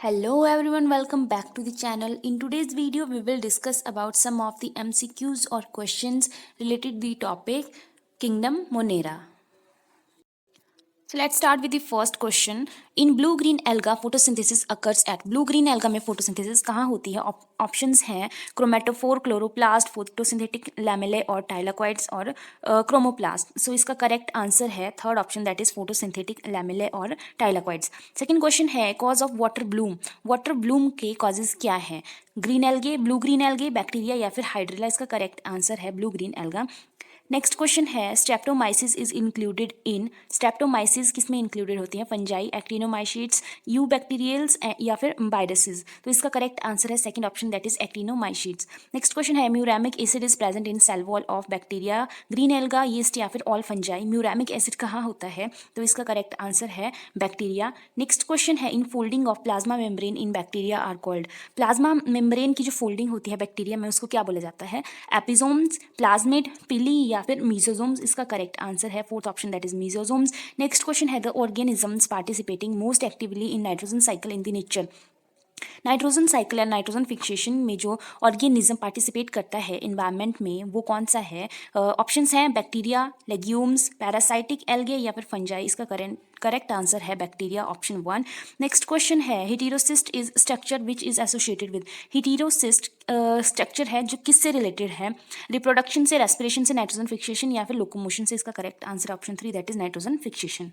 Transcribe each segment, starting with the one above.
Hello everyone, welcome back to the channel. In today's video, we will discuss about some of the MCQs or questions related to the topic Kingdom Monera. So let's start with the first question. In blue green alga photosynthesis occurs at blue green alga में photosynthesis कहाँ होती है? Options हैं chromatophore, chloroplast, photosynthetic lamellae और टाइलाकॉइड्स और chromoplast. So इसका correct answer है third option, that is photosynthetic lamellae और टाइलाकॉइड्स. सेकंड क्वेश्चन है cause of water bloom. Water bloom के कॉजेज क्या है? Green algae, blue green algae, bacteria या फिर हाइड्रिला. इसका करेक्ट आंसर है blue green alga. Next question है streptomyces is included in. Streptomyces किस में इंक्लूडेड होती है? फंजाई, एक्टिनोमाइसीट्स, यू बैक्टीरियल्स या फिर वायरसेस. तो इसका करेक्ट आंसर है second option, that is actinomycetes. Next question है muramic acid is present in cell wall of bacteria, green alga, yeast या फिर ऑल फंजाई. म्यूरामिक एसिड कहाँ होता है? तो इसका करेक्ट आंसर है बैक्टीरिया. नेक्स्ट क्वेश्चन है infolding of plasma membrane in bacteria are called. Plasma membrane की जो फोल्डिंग होती है बैक्टीरिया में उसको क्या बोला जाता है? एपिसोम्स, प्लाज्मिड, पिली या फिर मीजोजोम्स. इसका करेक्ट आंसर है fourth option, that is mesosomes. Next question है the organisms participating most actively in nitrogen cycle in the nature. Nitrogen cycle या नाइट्रोजन फिक्सेशन में जो ऑर्गेनिज्म पार्टिसिपेट करता है इन्वायरमेंट में वो कौन सा है? ऑप्शंस हैं बैक्टीरिया, लेग्यूम्स, पैरासाइटिक एल्गे या फिर फंजाई. इसका करेक्ट आंसर है बैक्टीरिया, ऑप्शन 1. नेक्स्ट क्वेश्चन है heterocyst is structure which is associated with. Heterocyst structure है जो किससे रिलेटेड है? रिप्रोडक्शन से, रेस्पिरेशन से, नाइट्रोजन फिक्सेशन या फिर लोकोमोशन से. इसका correct answer option 3, that is nitrogen fixation.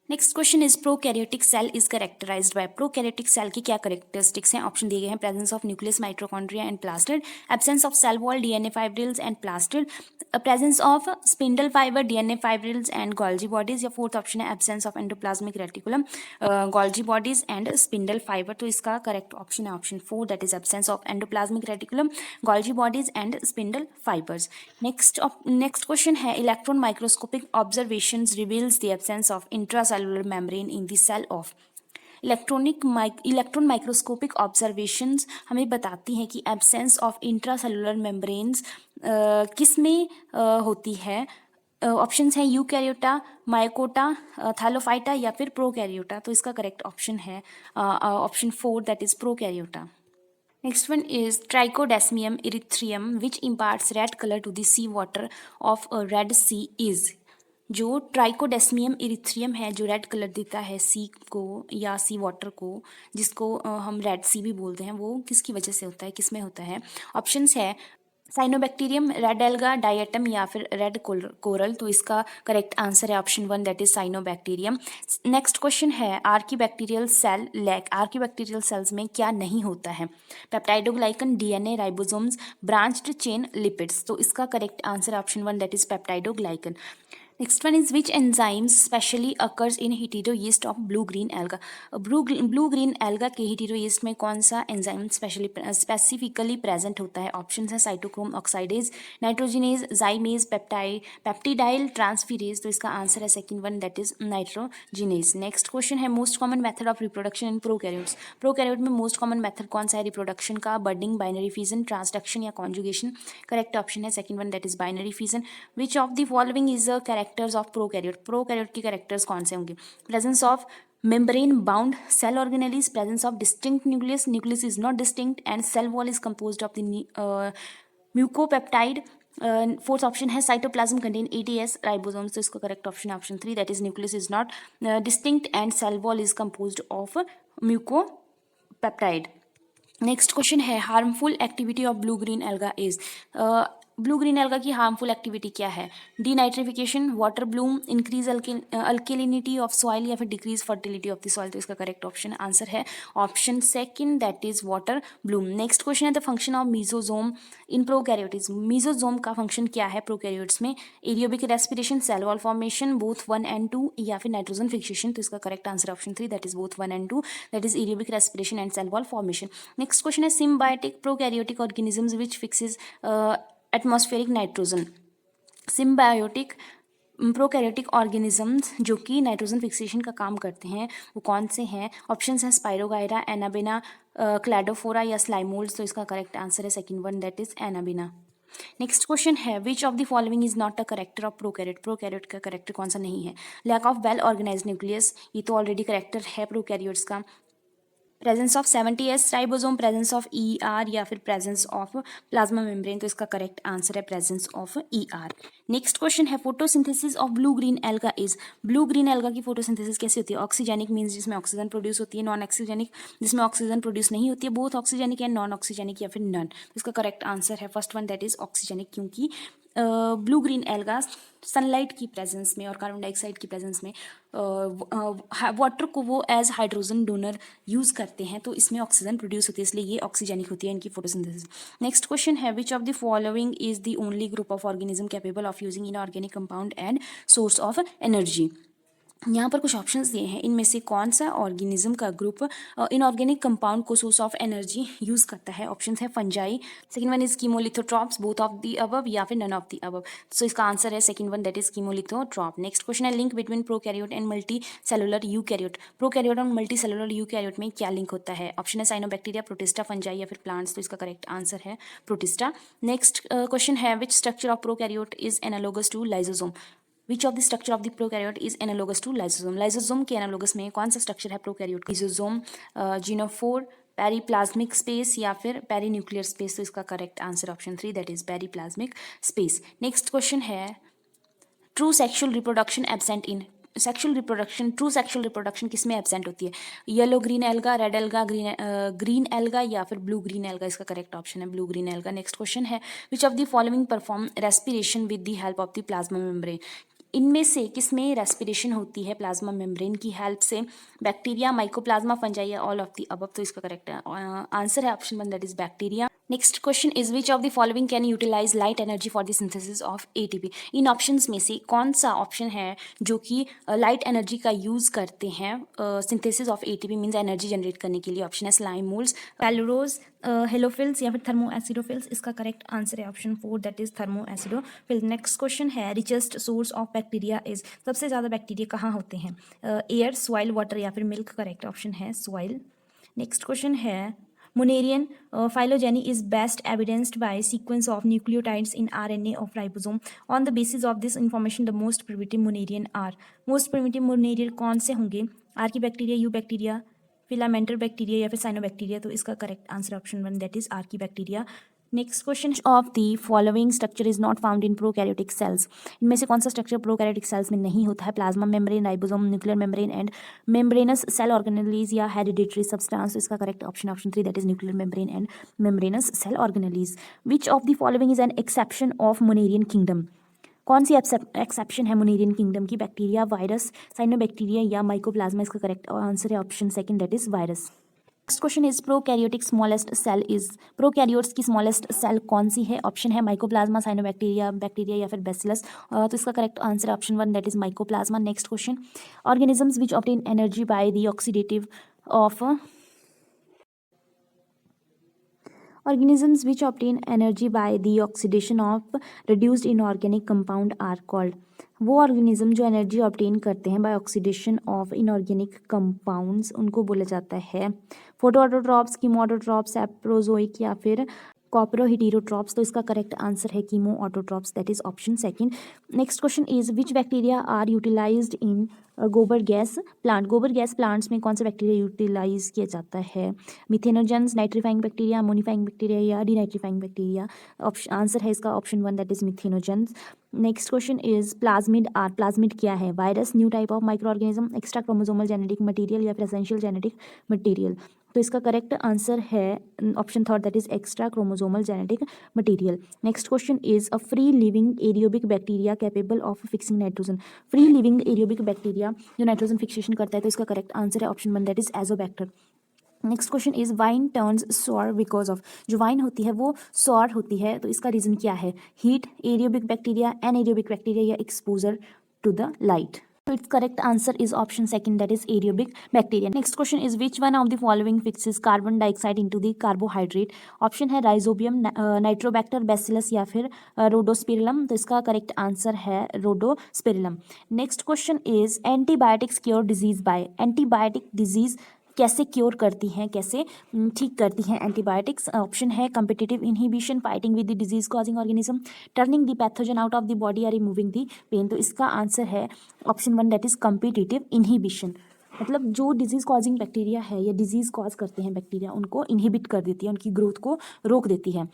Next question is prokaryotic cell is characterised by. Prokaryotic cell की क्या कैरेक्टरिस्टिक्स हैं? ऑप्शन दिए गए हैं presence of nucleus, mitochondria and plastid, absence of cell wall, DNA fibrils and plastid, presence of spindle fibre, DNA fibrils and Golgi bodies, या fourth option है absence of endoplasmic reticulum, Golgi bodies and spindle fibre. तो इसका correct option है option 4, that is absence of endoplasmic reticulum, Golgi bodies and spindle fibres. Next question है electron microscopic observations reveals the absence of intracellular membrane in the cell of. Electron microscopic observations हमें बताती हैं कि absence of intracellular membranes किस में होती है? Options हैं यूकैरियोटा, माइकोटा, थैलोफाइटा या फिर प्रोकैरियोटा. तो इसका करेक्ट ऑप्शन है option 4, that is prokaryota. Next one is Trichodesmium erythraeum, which imparts red color to the sea water of a Red Sea is. जो ट्राइकोडेस्मियम इरिथ्रियम है जो रेड कलर देता है सी को या सी वाटर को, जिसको हम रेड सी भी बोलते हैं, वो किसकी वजह से होता है, किस में होता है? ऑप्शंस है साइनोबैक्टीरियम, रेड एल्गा, डायटम या फिर रेड कोरल. तो इसका करेक्ट आंसर है option 1, that is cyanobacterium. Next question है archaebacterial cell lack. Archaebacterial cells में क्या नहीं होता है? Peptidoglycan, DNA, ribosomes, branched chain lipids. तो इसका करेक्ट आंसर है option 1, that is peptidoglycan. Next one is which enzymes specially occurs in heterocyst of blue green alga. Blue green alga के हीटेरो yeast में कौन सा एंजाइम स्पेसिफिकली प्रेजेंट होता है? Option है cytochrome oxidase, nitrogenase, zymase, peptidyl transferase. तो इसका answer है second one, that is nitrogenase. Next question है most common method of reproduction in prokaryotes. Prokaryote में मोस्ट कॉमन मेथड कौन सा है रिप्रोडक्शन का? बर्डिंग, बाइनरी फिजन, ट्रांसडक्शन या कॉन्जुगेशन. करेक्ट ऑप्शन है second one, that is binary fission. Which of the following is a characters of prokaryote. Prokaryote के characters कौन से होंगे? Presence of membrane bound cell organelles, presence of distinct nucleus is not distinct, and cell wall is composed of the mucopeptide. Fourth option है cytoplasm contain ATS ribosomes. तो इसका correct option है option 3, that is nucleus is not distinct and cell wall is composed of mucopeptide. Next question है harmful activity of blue green alga is. Blue green alga की harmful activity क्या है? Denitrification, water bloom, increase alkalinity of soil या फिर decrease fertility of the soil. तो इसका correct option answer है option second, that is water bloom. Next question है the function of mesosome in prokaryotes. Mesosome का function क्या है prokaryotes में? Aerobic respiration, cell wall formation, both 1 and 2 या फिर नाइट्रोजन फिक्सेशन. तो इसका correct answer option 3, that is both 1 and 2, that is aerobic respiration and cell wall formation. Next question है symbiotic prokaryotic organisms which fixes atmospheric nitrogen. Symbiotic prokaryotic organisms जो कि nitrogen fixation का काम करते हैं वो कौन से हैं? ऑप्शंस हैं स्पाइरोगायरा, एनाबेना, क्लैडोफोरा या स्लाइमोल्ड्स. तो इसका करेक्ट आंसर है second one, that is anabaena. Next question है which of the following is not a character of prokaryote. Prokaryote का करेक्टर कौन सा नहीं है? Lack of well organised nucleus, ये तो ऑलरेडी करेक्टर है प्रोकैरियोट्स का. Presence of 70S ribosome, presence of ER या फिर प्रेजेंस ऑफ प्लाज्मा मेम्ब्रेन। तो इसका करेक्ट आंसर है presence of ER। Next question है photosynthesis of blue green alga is. Blue green alga की फोटोसिंथेसिस कैसे होती है? ऑक्सीजेनिक मीन्स जिसमें ऑक्सीजन प्रोड्यूस होती है, नॉन ऑक्सीजेनिक जिसमें ऑक्सीजन प्रोड्यूस नहीं होती है, both oxygenic and non oxygenic या फिर नन। तो इसका करेक्ट आंसर है first one that is oxygenic, क्योंकि ब्लू ग्रीन एल्गा सनलाइट की प्रेजेंस में और कार्बन डाइऑक्साइड की प्रेजेंस में वाटर को वो एज हाइड्रोजन डोनर यूज़ करते हैं, तो इसमें ऑक्सीजन प्रोड्यूस होती है, इसलिए ये ऑक्सीजेनिक होती है इनकी फोटोसिंथेसिस। नेक्स्ट क्वेश्चन है which of the following is the only group of organism capable of using inorganic compound and source of energy. यहाँ पर कुछ ऑप्शंस दिए हैं, इनमें से कौन सा ऑर्गेनिज्म का ग्रुप इनऑर्गेनिक कंपाउंड को सोर्स ऑफ एनर्जी यूज करता है? ऑप्शंस है fungi, second one is chemolithotrophs, both of the above या फिर none of the above. So इसका आंसर है second one that is chemolithotroph. Next question है link between prokaryote and multi cellular eukaryote. Prokaryote और multi cellular eukaryote में क्या link होता है? ऑप्शन है साइनोबैक्टीरिया, प्रोटिस्टा, फंजाई या फिर प्लांट्स। तो इसका करेक्ट आंसर है प्रोटिस्टा। नेक्स्ट क्वेश्चन है which structure of prokaryote is analogous to lysosome. Which of the structure of the prokaryote is analogous to lysosome. Lysosome के एनालोगस में कौन सा स्ट्रक्चर है prokaryote? Lysosome, genophore, periplasmic space या फिर perinuclear space. तो इसका correct answer option 3 that is periplasmic space. Next question है true sexual reproduction absent in. Sexual reproduction, true sexual reproduction किसमें एब्सेंट होती है? Yellow green alga, red alga, green alga या फिर ब्लू ग्रीन एल्गा। इसका correct option है blue green alga. Next question है which of the following perform respiration with the help of the plasma membrane. इनमें से किसमें रेस्पिरेशन होती है प्लाज्मा मेम्ब्रेन की हेल्प से? बैक्टीरिया, माइकोप्लाज्मा, फंजाई या ऑल ऑफ द अबव। तो इसका करेक्ट आंसर है option 1 that is bacteria. Next question is which of the following can utilise light energy for the synthesis of ATP. इन options में से कौन सा ऑप्शन है जो कि लाइट एनर्जी का यूज करते हैं synthesis of ATP means energy generate करने के लिए? ऑप्शन है स्लाइम मोल्ड्स, पेलुरोज, हेलोफिल्स या फिर थर्मो एसिडोफिल्स। इसका करेक्ट आंसर है option 4 that is thermoacidophiles. Next question है richest source of bacteria is. सबसे ज़्यादा बैक्टीरिया कहाँ होते हैं? एयर, सॉइल, वाटर या फिर मिल्क। करेक्ट ऑप्शन है सॉइल। नेक्स्ट क्वेश्चन है Mullerian phylogeny is best evidenced by sequence of nucleotides in RNA of ribosome. On the basis of this information, the most primitive Mullerian are. Most primitive Mullerian कौन से होंगे? Archaebacteria, eubacteria, filamentous bacteria या फिर cyanobacteria. तो इसका correct answer option 1 that is archaebacteria. Next question of the following structure is not found in prokaryotic cells. इनमें से कौन सा स्ट्रक्चर प्रोकैरियोटिक सेल्स में नहीं होता है? Plasma membrane, ribosome, nuclear membrane and membranous cell organelles या hereditary substance. इसका correct option 3 that is nuclear membrane and membranous cell organelles. Which of the following is an exception of monerian kingdom. कौन सी exception है monerian kingdom की? Bacteria, virus, cyanobacteria या mycoplasma. इसका correct answer है option 2 that is virus. Next question is prokaryotic smallest cell is. Prokaryotes की smallest cell कौन सी है? ऑप्शन है माइकोप्लाज्मा, साइनोबैक्टीरिया, बैक्टीरिया या फिर बैसिलस। तो इसका correct answer option 1 that is mycoplasma. Next question organisms which obtain energy by the oxidative of organisms which obtain energy by the oxidation of reduced inorganic compound are called। वो organism जो energy obtain करते हैं by oxidation of inorganic compounds उनको बोला जाता है फोटोऑटोट्रॉप्स, कीमोऑटोट्रॉप्स, एप्रोजोइक या फिर कॉपरोहिटेरोट्रॉप्स। तो इसका करेक्ट आंसर है chemoautotrophs that is option 2। Next question is which bacteria are utilized in gobar gas plant. गोबर गैस प्लांट्स में कौन सा बैक्टीरिया यूटिलाइज किया जाता है? Methanogens, nitrifying bacteria, ammonifying bacteria या डीनाइट्रीफाइंग बैक्टीरिया। आंसर है इसका option 1 that is methanogens. Next question is plasmid are. Plasmid क्या है? Virus, new type of microorganism, extra chromosomal genetic material या फिर एसेंशियल जेनेटिक मटीरियल। तो इसका correct answer है option 3 that is extra chromosomal genetic material. Next question is a free living aerobic bacteria capable of fixing nitrogen. Free living aerobic bacteria जो nitrogen fixation करता है, तो इसका करेक्ट आंसर है option 1 that is Azotobacter. Next question is wine turns sour because of. जो wine होती है वो सॉर होती है, तो इसका रीजन क्या है? Heat, aerobic bacteria, anaerobic bacteria या exposure to the light. So its correct answer is option 2 that is aerobic bacteria. Next question is which one of the following fixes carbon dioxide into the carbohydrate? Option है Rhizobium, Nitrobacter, Bacillus या फिर Rhodospirillum. तो इसका correct answer है Rhodospirillum. Next question is antibiotics cure disease by. Antibiotic disease कैसे cure करती हैं, कैसे ठीक करती हैं एंटीबायोटिक्स? ऑप्शन है competitive inhibition, fighting with the disease causing organism, turning the pathogen out of the body या रिमूविंग द पेन। तो इसका आंसर है option 1 that is competitive inhibition. मतलब जो डिजीज़ कॉजिंग बैक्टीरिया है या डिजीज़ कॉज करते हैं बैक्टीरिया, उनको इनहिबिट कर देती है, उनकी ग्रोथ को रोक देती है।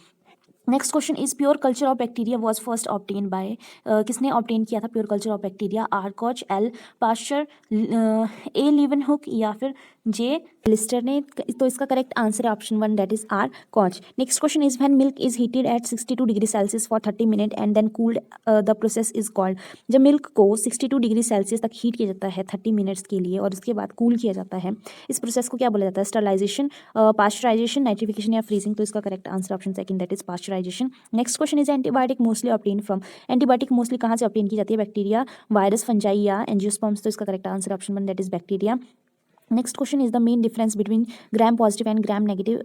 Next question is pure culture of bacteria was first obtain by, किसने ऑब्टेन किया था pure culture of bacteria? R Koch, L Pasteur, A Leeuwenhoek या फिर जे लिस्टर ने? तो इसका करेक्ट आंसर है option 1 that is R Koch. Next question is when milk is heated at 62 degree Celsius for 30 minute and then cooled the process is called. जब milk को 62 degree Celsius तक heat किया जाता है 30 मिनट्स के लिए और उसके बाद कूल किया जाता है, इस प्रोसेस को क्या बोला जाता है? स्टरलाइजेशन, पास्चराइजेशन, नाइट्रिफिकेशन या फ्रीजिंग? तो इसका correct answer option second that is pasteurisation. Next question is antibiotic mostly obtain from. Antibiotic mostly कहाँ से ऑब्टेन की जाती है? बैक्टीरिया, वायरस, फंजाई या एंजियोस्पर्म्स? तो इसका correct answer option 1 that is bacteria. Next question is the main difference between gram positive and gram negative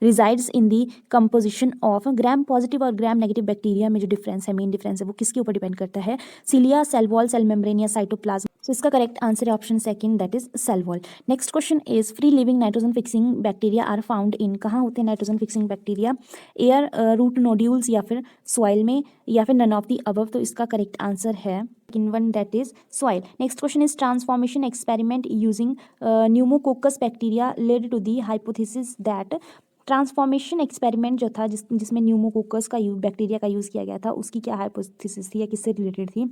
resides in the composition of gram positive और gram negative bacteria में जो difference है, main difference है, वो किसके ऊपर depend करता है? Cilia, cell wall, cell membrane या साइटोप्लाज्म? तो इसका करेक्ट आंसर है option second that is cell wall. Next question is free living nitrogen fixing bacteria are found in. कहाँ होते हैं nitrogen fixing bacteria? Air, root nodules या फिर soil में या फिर नन ऑफ द अबव? तो इसका करेक्ट आंसर है one that is soil. Next question is transformation experiment using pneumococcus bacteria led to the hypothesis that transformation experiment जो था जिसमें न्यूमोकोकस का बैक्टीरिया का यूज़ किया गया था, उसकी क्या हाइपोथेसिस थी या किससे रिलेटेड थी?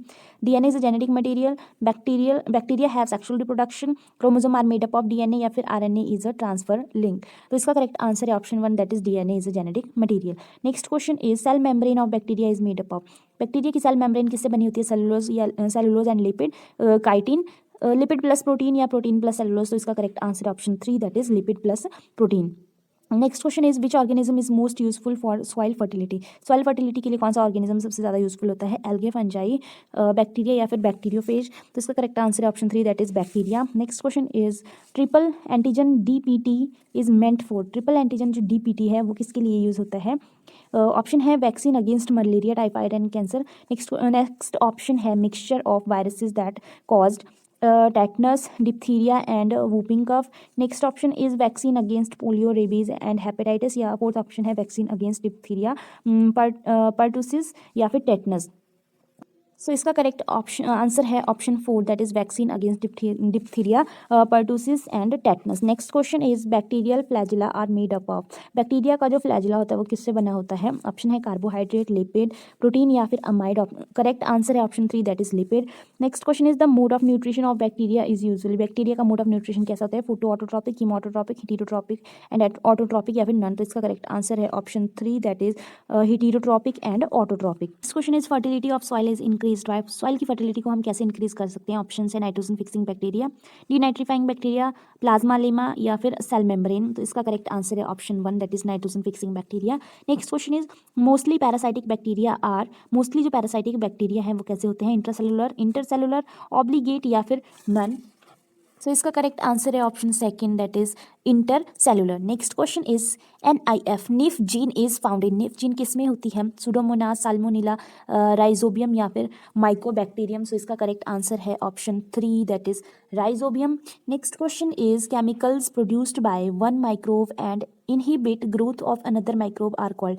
DNA is a genetic material, bacteria have sexual reproduction, chromosome are made up of DNA या फिर RNA is a transfer link? तो इसका करेक्ट आंसर है option 1 that is DNA is a genetic material. Next question is cell membrane of bacteria is made up of. Bacteria की cell membrane किससे बनी होती है? Cellulose and lipid, chitin, lipid plus protein या protein plus cellulose? तो इसका correct answer option 3 that is lipid plus protein. Next question is which organism is most useful for soil fertility. Soil fertility के लिए कौन सा organism सबसे ज़्यादा useful होता है? एल्गे, फंजाई, बैक्टीरिया या फिर बैक्टीरियोफेज? तो इसका करेक्ट आंसर है option 3 that is bacteria. Next question is triple antigen DPT is meant for. Triple antigen जो डीपीटी है वो किसके लिए यूज होता है? ऑप्शन है vaccine against malaria, typhoid and cancer. Next option है mixture of viruses that caused tetanus, diphtheria and whooping cough. Next option is vaccine against polio, rabies and hepatitis या फोर्थ ऑप्शन है vaccine against diphtheria, pertussis या फिर tetanus? So इसका correct option answer है option 4 that is vaccine against diphtheria, pertussis and tetanus. Next question is bacterial flagella are made up of. Bacteria का जो flagella होता है वो किससे बना होता है? ऑप्शन है कार्बोहाइड्रेट, लिपिड, प्रोटीन या फिर अमाइड? करेक्ट आंसर है option 3 that is lipid. Next question is the mode of nutrition of bacteria is usually. Bacteria का मोड ऑफ न्यूट्रिशन कैसा होता है? Photoautotrophic, chemoautotrophic, heterotrophic and autotrophic या फिर none? तो इसका करेक्ट आंसर है option 3 that is heterotrophic and autotrophic. Next question is fertility of soil is increase by. Soil की फर्टिलिटी को हम कैसे इंक्रीज कर सकते हैं? ऑप्शन है nitrogen fixing bacteria, denitrifying bacteria, plasmalemma या फिर सेल मेम्ब्रेन? तो इसका करेक्ट आंसर है option 1 that is nitrogen fixing bacteria. Next question is mostly parasitic bacteria are. Mostly जो पैरासाइटिक बैक्टीरिया हैं वो कैसे होते हैं? इंट्रासेलुलर, इंटरसेलुलर, ऑब्लिगेट या फिर नन? सो इसका करेक्ट आंसर है option second that is intercellular. Next question is NIF nif gene is found in. Nif gene किस में होती है? सुडोमोनास, साल्मोनेला, राइजोबियम या फिर माइकोबैक्टीरियम? सो इसका करेक्ट आंसर है option 3 that is rhizobium. Next question is chemicals produced by one microbe and inhibit growth of another microbe are called.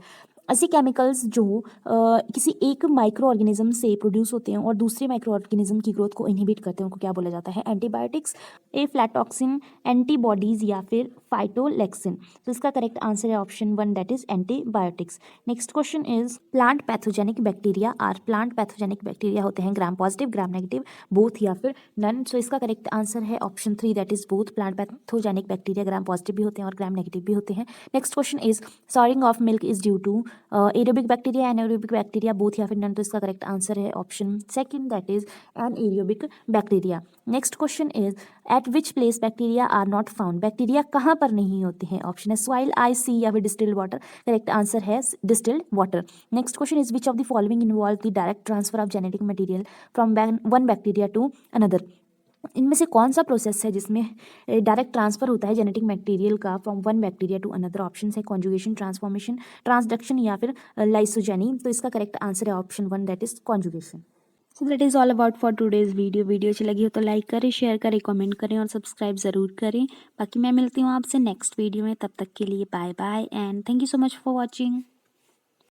ऐसे chemicals जो किसी एक माइक्रो ऑर्गेनिज्म से प्रोड्यूस होते हैं और दूसरे माइक्रो ऑर्गेनिज्म की ग्रोथ को इनहिबिट करते हैं, उनको क्या बोला जाता है? एंटीबायोटिक्स, एफ्लैटॉक्सिन, एंटीबॉडीज या फिर फाइटोलेक्सिन? तो इसका करेक्ट आंसर है option 1 that is antibiotics. Next question is plant pathogenic bacteria are. Plant pathogenic bacteria होते हैं gram positive, gram negative, both या फिर नन? सो इसका करेक्ट आंसर है option 3 that is both. Plant pathogenic bacteria gram positive भी होते हैं और ग्राम नेगेटिव भी होते हैं। Next question is souring of milk is due to aerobic bacteria, anaerobic bacteria, both या फिर नन? तो इसका करेक्ट आंसर है option second that is anaerobic bacteria. Next question is at which place bacteria are not found. Bacteria कहाँ पर नहीं होते हैं? ऑप्शन है सॉइल, आइस, सी या फिर डिस्टिल्ड वाटर? करेक्ट आंसर है distilled water. Next question is which of the following involve the direct transfer of genetic material from one bacteria to another. इनमें से कौन सा प्रोसेस है जिसमें डायरेक्ट ट्रांसफर होता है जेनेटिक मटेरियल का from one bacteria to another? Option है कॉन्जुगेशन, ट्रांसफॉर्मेशन, ट्रांसडक्शन या फिर लाइसोजेनी? तो इसका करेक्ट आंसर है option 1 that is conjugation. So that is all about for today's video. Video अच्छी लगी हो तो लाइक करें, शेयर करें, कमेंट करें और सब्सक्राइब ज़रूर करें। बाकी मैं मिलती हूँ आपसे नेक्स्ट वीडियो में, तब तक के लिए bye bye and thank you so much for watching.